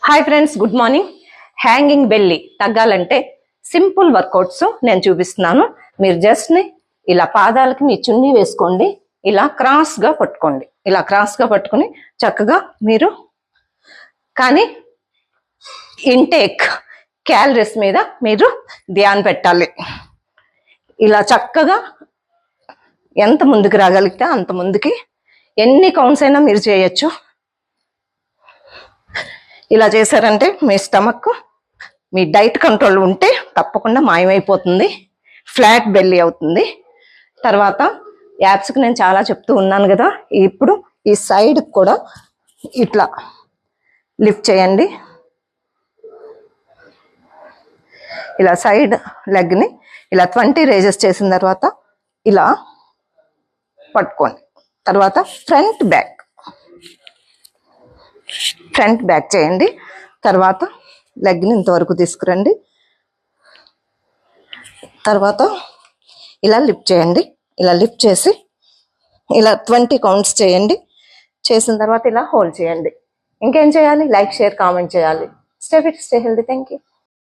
Hi friends, good morning. Hanging belly తగ్గాలంటే simple workouts నేను చూపిస్తున్నాను. మీరు జస్ట్ని ఇలా పాదాలకి మీ చున్నీ వేసుకోండి, ఇలా క్రాస్గా పట్టుకోండి. ఇలా క్రాస్గా పట్టుకుని చక్కగా మీరు కానీ ఇంటేక్ క్యాలరీస్ మీద మీరు ధ్యానం పెట్టాలి. ఇలా చక్కగా ఎంత ముందుకు రాగలిగితే అంత ముందుకి ఎన్ని కౌంట్స్ అయినా మీరు చేయొచ్చు. ఇలా చేశారంటే మీ స్టమక్ మీ డైట్ కంట్రోల్ ఉంటే తప్పకుండా మాయమైపోతుంది, ఫ్లాట్ బెల్లీ అవుతుంది. తర్వాత యాప్స్కి నేను చాలా చెప్తూ ఉన్నాను కదా, ఇప్పుడు ఈ సైడ్ కూడా ఇట్లా లిఫ్ట్ చేయండి. ఇలా సైడ్ లెగ్ని ఇలా 20 రేజెస్ చేసిన తర్వాత ఇలా పట్టుకోండి. తర్వాత ఫ్రంట్ బ్యాక్ చేయండి. తర్వాత లెగ్ని ఇంతవరకు తీసుకురండి. తర్వాత ఇలా లిఫ్ట్ చేయండి. ఇలా లిఫ్ట్ చేసి ఇలా 20 కౌంట్స్ చేయండి. చేసిన తర్వాత ఇలా హోల్డ్ చేయండి. ఇంకేం చేయాలి? లైక్, షేర్, కామెంట్ చేయాలి. Stay fit, stay healthy. Thank you.